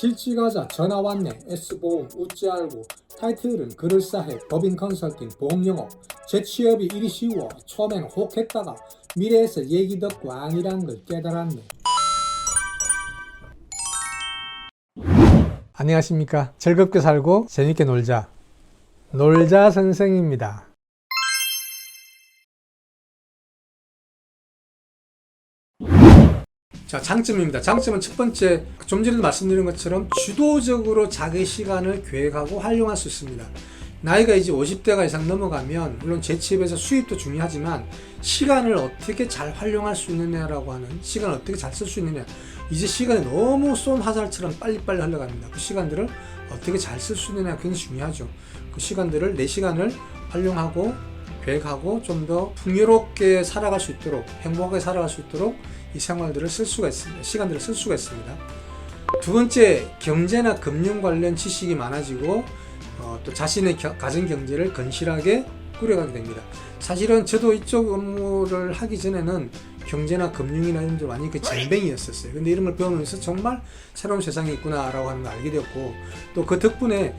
실직하자 전화 왔네. S보험 웃지 알고. 타이틀은 그럴싸해. 법인 컨설팅 보험영업. 재취업이 이리 쉬워. 처음엔 혹했다가 미래에서 얘기 듣고 아니란 걸 깨달았네. 안녕하십니까. 즐겁게 살고 재밌게 놀자 선생입니다. 자, 장점입니다. 장점은 첫 번째, 좀 전에 말씀드린 것처럼 주도적으로 자기 시간을 계획하고 활용할 수 있습니다. 나이가 이제 50대가 이상 넘어가면 물론 재취업에서 수입도 중요하지만 시간을 어떻게 잘 활용할 수 있느냐라고 하는, 시간을 어떻게 잘 쓸 수 있느냐, 이제 시간이 너무 쏜 화살처럼 빨리빨리 흘러갑니다. 그 시간들을 어떻게 잘 쓸 수 있느냐가 굉장히 중요하죠. 그 시간들을, 내 시간을 활용하고 계획하고 좀 더 풍요롭게 살아갈 수 있도록, 행복하게 살아갈 수 있도록 이 생활들을 쓸 수가 있습니다. 시간들을 쓸 수가 있습니다. 두 번째, 경제나 금융 관련 지식이 많아지고 또 자신의 가정 경제를 건실하게 꾸려가게 됩니다. 사실은 저도 이쪽 업무를 하기 전에는 경제나 금융이나 이런 데 완전히 젬병이었었어요. 근데 이런 걸 배우면서 정말 새로운 세상이 있구나라고 하는 걸 알게 되었고, 또 그 덕분에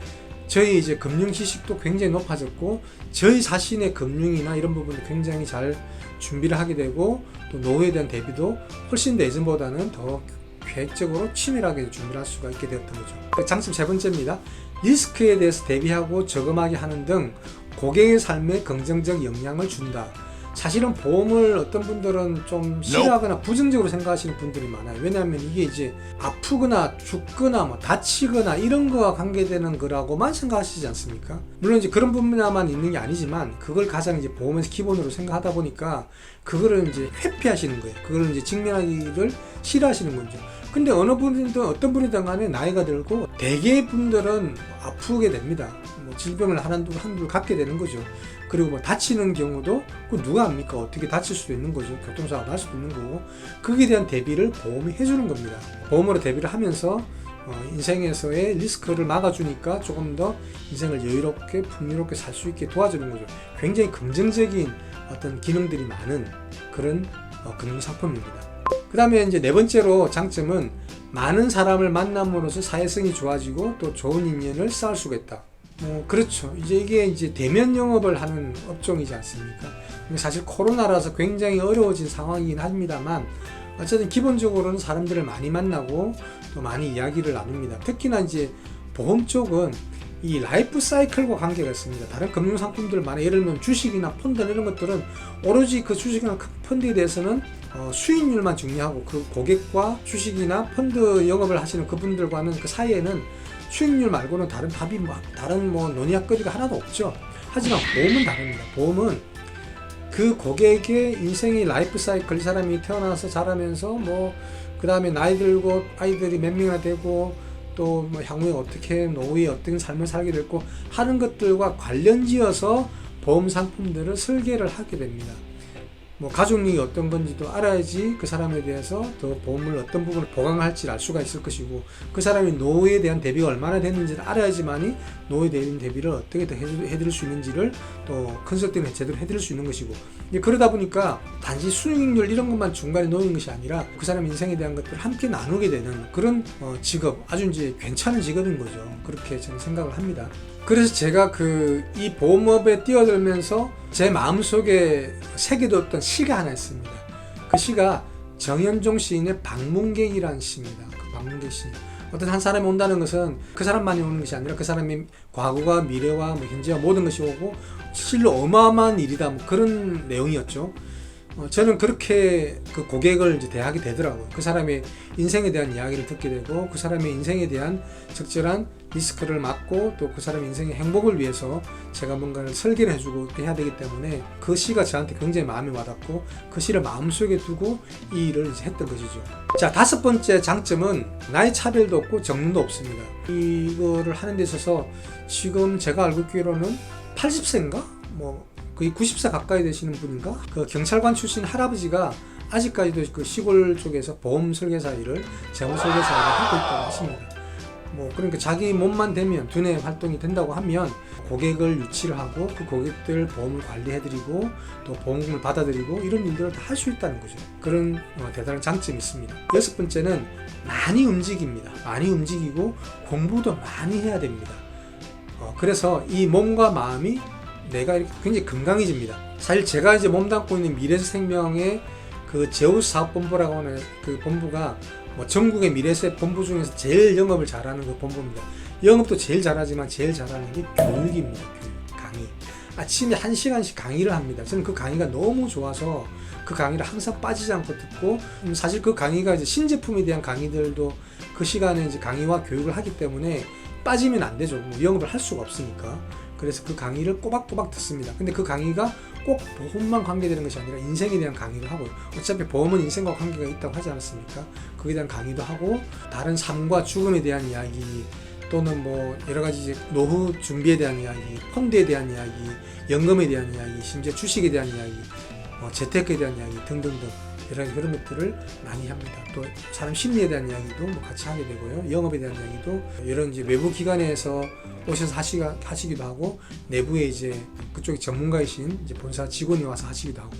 저희 이제 금융 지식도 굉장히 높아졌고, 저희 자신의 금융이나 이런 부분도 굉장히 잘 준비를 하게 되고, 또 노후에 대한 대비도 훨씬 더 예전보다는 더 계획적으로 치밀하게 준비를 할 수가 있게 되었던 거죠. 그 장점 세 번째입니다. 리스크에 대해서 대비하고 저금하게 하는 등 고객의 삶에 긍정적 영향을 준다. 사실은 보험을 어떤 분들은 좀 싫어하거나 부정적으로 생각하시는 분들이 많아요. 왜냐하면 이게 이제 아프거나 죽거나 뭐 다치거나 이런 거와 관계되는 거라고만 생각하시지 않습니까? 물론 이제 그런 분야만 있는 게 아니지만 그걸 가장 이제 보험에서 기본으로 생각하다 보니까 그거를 이제 회피하시는 거예요. 그걸 이제 직면하기를 싫어하시는 거죠. 근데 어느 분이든 어떤 분이든 간에 나이가 들고 대개 분들은 아프게 됩니다. 뭐 질병을 한두 갖게 되는 거죠. 그리고 뭐 다치는 경우도 그 누가 압니까? 어떻게 다칠 수도 있는 거죠. 교통사고가 날 수도 있는 거고, 거기에 대한 대비를 보험이 해주는 겁니다. 보험으로 대비를 하면서 인생에서의 리스크를 막아주니까 조금 더 인생을 여유롭게 풍요롭게 살 수 있게 도와주는 거죠. 굉장히 긍정적인 어떤 기능들이 많은 그런 금융상품입니다. 그 다음에 이제 네 번째로 장점은 많은 사람을 만남으로써 사회성이 좋아지고 또 좋은 인연을 쌓을 수가 있다. 그렇죠. 이게 이제 대면 영업을 하는 업종이지 않습니까? 사실 코로나라서 굉장히 어려워진 상황이긴 합니다만, 어쨌든 기본적으로는 사람들을 많이 만나고 또 많이 이야기를 나눕니다. 특히나 이제 보험 쪽은 이 라이프 사이클과 관계가 있습니다. 다른 금융 상품들 많아요. 예를 들면 주식이나 펀드 이런 것들은 오로지 그 주식이나 펀드에 대해서는 수익률만 중요하고, 그 고객과 주식이나 펀드 영업을 하시는 그분들과는 그 사이에는 수익률 말고는 다른 답이 다른 논의거리가 하나도 없죠. 하지만 보험은 다릅니다. 보험은 그 고객의 인생의 라이프 사이클, 이 사람이 태어나서 자라면서 그 다음에 나이 들고 아이들이 몇 명이나 되고 또 향후에 어떻게 노후에 어떤 삶을 살게 될고 하는 것들과 관련지어서 보험 상품들을 설계를 하게 됩니다. 가족력이 어떤 건지도 알아야지 그 사람에 대해서 더 보험을 어떤 부분을 보강할지를 알 수가 있을 것이고, 그 사람이 노후에 대한 대비가 얼마나 됐는지를 알아야지만이 노후에 대한 대비를 어떻게 더 해드릴 수 있는지를 또 컨설팅을 제대로 해드릴 수 있는 것이고, 그러다 보니까 단지 수익률 이런 것만 중간에 놓는 것이 아니라 그 사람 인생에 대한 것들을 함께 나누게 되는 그런 직업, 아주 이제 괜찮은 직업인 거죠. 그렇게 저는 생각을 합니다. 그래서 제가 이 보험업에 뛰어들면서 제 마음속에 새겨뒀던 시가 하나 있습니다. 그 시가 정현종 시인의 방문객이라는 시입니다. 그 방문객 시. 어떤 한 사람이 온다는 것은 그 사람만이 오는 것이 아니라 그 사람의 과거와 미래와 현재와 모든 것이 오고 실로 어마어마한 일이다. 그런 내용이었죠. 저는 그렇게 그 고객을 이제 대하게 되더라고요. 그 사람의 인생에 대한 이야기를 듣게 되고, 그 사람의 인생에 대한 적절한 리스크를 막고 또 그 사람의 인생의 행복을 위해서 제가 뭔가를 설계를 해주고 해야 되기 때문에 그 시가 저한테 굉장히 마음에 와닿고 그 시를 마음속에 두고 이 일을 이제 했던 것이죠. 자, 다섯 번째 장점은 나이 차별도 없고 정년도 없습니다. 이거를 하는 데 있어서 지금 제가 알고 있기로는 80세인가? 거의 90세 가까이 되시는 분인가? 그 경찰관 출신 할아버지가 아직까지도 그 시골 쪽에서 보험 설계사 일을, 재무 설계사 일을 하고 있다고 하십니다. 뭐 그러니까 자기 몸만 되면 두뇌 활동이 된다고 하면 고객을 유치를 하고 그 고객들 보험을 관리해드리고 또 보험금을 받아들이고 이런 일들을 다 할 수 있다는 거죠. 그런 대단한 장점이 있습니다. 여섯 번째는 많이 움직입니다. 많이 움직이고 공부도 많이 해야 됩니다. 그래서 이 몸과 마음이 내가 이렇게 굉장히 건강해집니다. 사실 제가 이제 몸담고 있는 미래생명의 그 제우스 사업본부라고 하는 그 본부가 뭐 전국의 미래세 본부 중에서 제일 영업을 잘하는 그 본부입니다. 영업도 제일 잘하지만 제일 잘하는 게 교육입니다. 교육, 강의. 아침에 1시간씩 강의를 합니다. 저는 그 강의가 너무 좋아서 그 강의를 항상 빠지지 않고 듣고, 사실 그 강의가 이제 신제품에 대한 강의들도 그 시간에 이제 강의와 교육을 하기 때문에 빠지면 안 되죠. 뭐 영업을 할 수가 없으니까. 그래서 그 강의를 꼬박꼬박 듣습니다. 근데 그 강의가 꼭 보험만 관계되는 것이 아니라 인생에 대한 강의를 하고요. 어차피 보험은 인생과 관계가 있다고 하지 않습니까? 거기에 대한 강의도 하고, 다른 삶과 죽음에 대한 이야기, 또는 뭐 여러 가지 이제 노후 준비에 대한 이야기, 펀드에 대한 이야기, 연금에 대한 이야기, 심지어 주식에 대한 이야기, 재테크에 대한 이야기 등등등 여러 가지 그런 것들을 많이 합니다. 또 사람 심리에 대한 이야기도 뭐 같이 하게 되고요. 영업에 대한 이야기도 여러 이제 외부 기관에서 오셔서 하시기도 하고, 내부에 이제 그쪽에 전문가이신 이제 본사 직원이 와서 하시기도 하고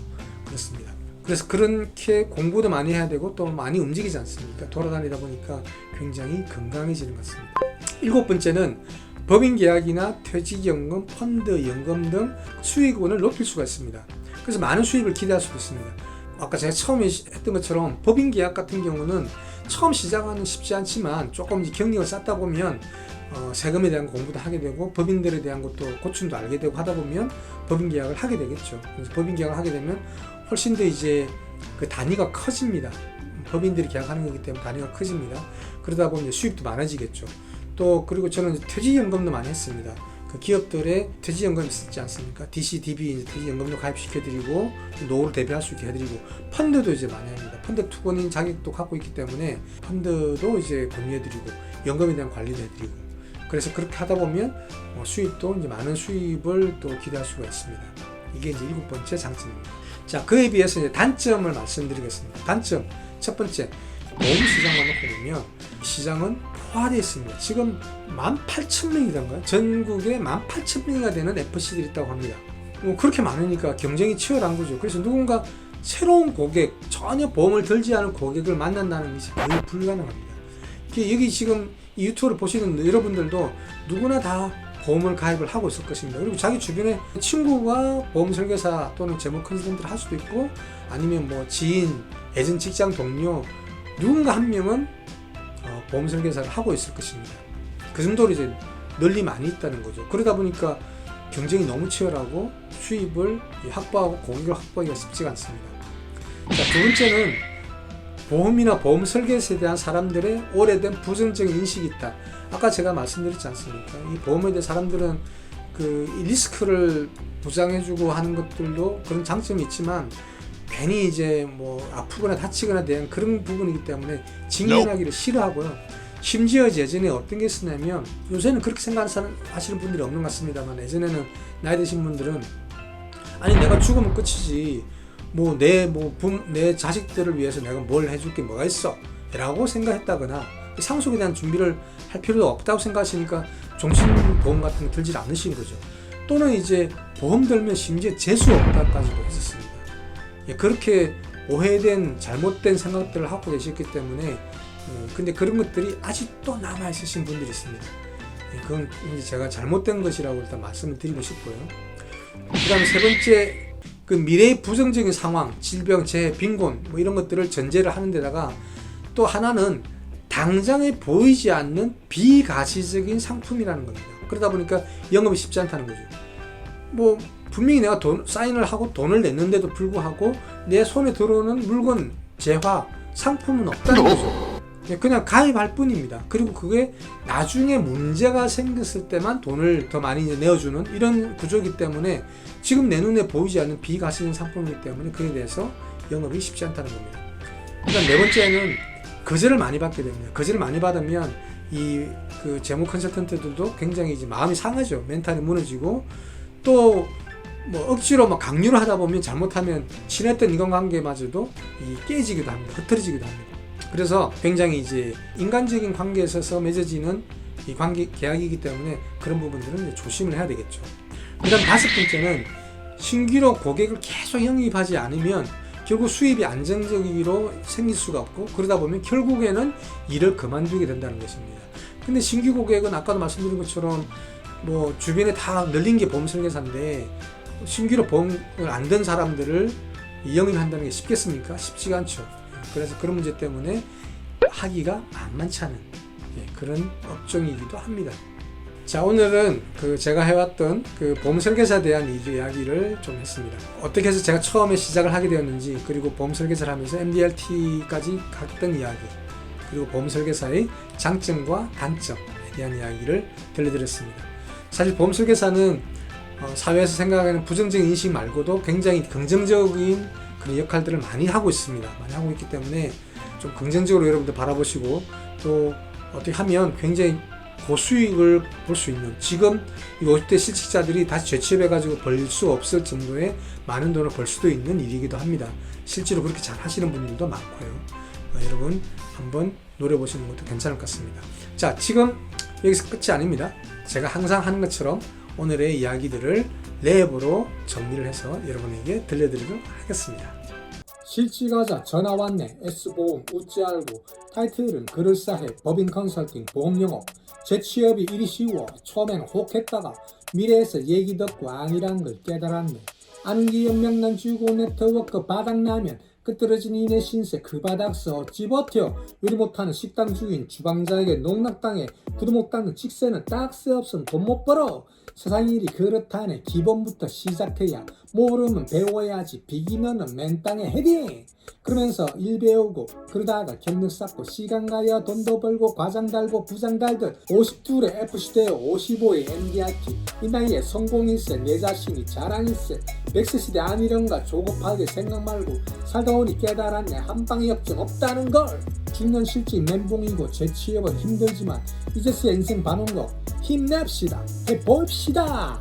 그렇습니다. 그래서 그렇게 공부도 많이 해야 되고 또 많이 움직이지 않습니까? 돌아다니다 보니까 굉장히 건강해지는 것 같습니다. 일곱 번째는 법인계약이나 퇴직연금, 펀드, 연금 등 수익원을 높일 수가 있습니다. 그래서 많은 수입을 기대할 수도 있습니다. 아까 제가 처음에 했던 것처럼 법인계약 같은 경우는 처음 시작하는 쉽지 않지만 조금 경력을 쌓다 보면 세금에 대한 공부도 하게 되고 법인들에 대한 것도 고충도 알게 되고 하다 보면 법인계약을 하게 되겠죠. 그래서 법인계약을 하게 되면 훨씬 더 이제 그 단위가 커집니다. 법인들이 계약하는 거기 때문에 단위가 커집니다. 그러다 보면 수입도 많아지겠죠. 또 그리고 저는 퇴직연금도 많이 했습니다. 그 기업들의 퇴직연금 있지 않습니까? DC, DB 퇴직연금도 가입시켜드리고 노후를 대비할 수 있게 해드리고, 펀드도 이제 많이 합니다. 펀드 투자인 자격도 갖고 있기 때문에 펀드도 이제 공유해드리고 연금에 대한 관리도 해드리고, 그래서 그렇게 하다 보면 수입도 이제 많은 수입을 또 기대할 수가 있습니다. 이게 이제 일곱 번째 장점입니다. 자, 그에 비해서 이제 단점을 말씀드리겠습니다. 단점 첫 번째, 보험시장만 놓고 보면 시장은 포화되어 있습니다. 지금 18,000명이던가요? 전국에 18,000명이가 되는 FC들이 있다고 합니다. 그렇게 많으니까 경쟁이 치열한 거죠. 그래서 누군가 새로운 고객, 전혀 보험을 들지 않은 고객을 만난다는 것이 거의 불가능합니다. 여기 지금 이 유튜브를 보시는 여러분들도 누구나 다 보험을 가입을 하고 있을 것입니다. 그리고 자기 주변에 친구가 보험 설계사 또는 재무 컨설턴트를 할 수도 있고, 아니면 뭐 지인, 예전 직장 동료 누군가 한 명은 보험 설계사를 하고 있을 것입니다. 그 정도로 이제 널리 많이 있다는 거죠. 그러다 보니까 경쟁이 너무 치열하고 수입을 확보하고 고객을 확보하기가 쉽지가 않습니다. 자, 두 번째는 보험이나 보험 설계사에 대한 사람들의 오래된 부정적인 인식이 있다. 아까 제가 말씀드렸지 않습니까? 이 보험에 대해 사람들은 그 리스크를 보장해주고 하는 것들도 그런 장점이 있지만, 괜히 이제 뭐 아프거나 다치거나 대한 그런 부분이기 때문에 직면하기를 싫어하고요. 심지어 예전에 어떤 게 있었냐면, 요새는 그렇게 생각하시는 분들이 없는 것 같습니다만, 예전에는 나이 드신 분들은 아니 내가 죽으면 끝이지 뭐 내 자식들을 위해서 내가 뭘 해줄 게 뭐가 있어 라고 생각했다거나, 상속에 대한 준비를 할 필요도 없다고 생각하시니까 종신보험 같은 거 들지 않으신 거죠. 또는 이제 보험 들면 심지어 재수 없다까지도 했었습니다. 그렇게 오해된 잘못된 생각들을 하고 계셨기 때문에, 근데 그런 것들이 아직도 남아 있으신 분들이 있습니다. 그건 이제 제가 잘못된 것이라고 일단 말씀을 드리고 싶고요. 그 다음에 세 번째, 그 미래의 부정적인 상황, 질병, 재해, 빈곤 뭐 이런 것들을 전제를 하는 데다가 또 하나는 당장에 보이지 않는 비가치적인 상품이라는 겁니다. 그러다 보니까 영업이 쉽지 않다는 거죠. 뭐 분명히 내가 사인을 하고 돈을 냈는데도 불구하고 내 손에 들어오는 물건, 재화, 상품은 없다는 거죠. 그냥 가입할 뿐입니다. 그리고 그게 나중에 문제가 생겼을 때만 돈을 더 많이 내어주는 이런 구조이기 때문에 지금 내 눈에 보이지 않는 비가치적인 상품이기 때문에 그에 대해서 영업이 쉽지 않다는 겁니다. 그다음 네 번째는 거절을 많이 받게 됩니다. 거절을 많이 받으면 그 재무 컨설턴트들도 굉장히 이제 마음이 상하죠. 멘탈이 무너지고, 또 뭐 억지로 막 강요를 하다 보면 잘못하면 친했던 인간관계마저도 깨지기도 합니다. 흐트러지기도 합니다. 그래서 굉장히 이제 인간적인 관계에 있어서 맺어지는 이 관계 계약이기 때문에 그런 부분들은 이제 조심을 해야 되겠죠. 그다음 다섯 번째는 신규로 고객을 계속 영입하지 않으면 결국 수입이 안정적으로 생길 수가 없고, 그러다 보면 결국에는 일을 그만두게 된다는 것입니다. 근데 신규 고객은 아까도 말씀드린 것처럼 뭐 주변에 다 늘린 게 보험 설계사인데 신규로 보험을 안 든 사람들을 영입한다는 게 쉽겠습니까? 쉽지가 않죠. 그래서 그런 문제 때문에 하기가 만만치 않은 그런 업종이기도 합니다. 자, 오늘은 제가 해왔던 보험 설계사에 대한 이야기를 좀 했습니다. 어떻게 해서 제가 처음에 시작을 하게 되었는지, 그리고 보험 설계사를 하면서 MDRT까지 갔던 이야기, 그리고 보험 설계사의 장점과 단점에 대한 이야기를 들려드렸습니다. 사실 보험 설계사는 사회에서 생각하는 부정적인 인식 말고도 굉장히 긍정적인 그런 역할들을 많이 하고 있습니다. 많이 하고 있기 때문에 좀 긍정적으로 여러분들 바라보시고, 또 어떻게 하면 굉장히 고수익을 볼 수 있는, 지금 이 50대 실직자들이 다시 재취업해가지고 벌 수 없을 정도의 많은 돈을 벌 수도 있는 일이기도 합니다. 실제로 그렇게 잘 하시는 분들도 많고요. 여러분 한번 노려보시는 것도 괜찮을 것 같습니다. 자, 지금 여기서 끝이 아닙니다. 제가 항상 하는 것처럼 오늘의 이야기들을 랩으로 정리를 해서 여러분에게 들려드리도록 하겠습니다. 실직하자 전화 왔네. S보험 웃지 알고. 타이틀은 그럴싸해. 법인 컨설팅 보험영어. 재취업이 이리 쉬워. 처음엔 혹했다가 미래에서 얘기 듣고 아니란 걸 깨달았네. 아는 기업 명단 주고 네트워크 바닥나면 끄트러진 이내 신세 그 바닥서 어찌 버텨. 요리 못하는 식당 주인 주방장에게 농락당해. 구두 못 닦는 직세는 딱새 없음 돈 못 벌어. 세상 일이 그렇다네. 기본부터 시작해야 모르면 배워야지. 비기너는 맨 땅에 헤딩. 그러면서 일 배우고 그러다가 경력 쌓고 시간 가야 돈도 벌고 과장 달고 부장 달듯 52에 F시대에 55에 MDRT. 이 나이에 성공일세 내 자신이 자랑일세. 100세 시대 아니런가 조급하게 생각 말고 살다 보니 깨달았네. 한방에 역전 없다는 걸. 중년 실직 멘붕이고 재취업은 힘들지만 이제서 인생 반응거 힘냅시다. 해봅시다.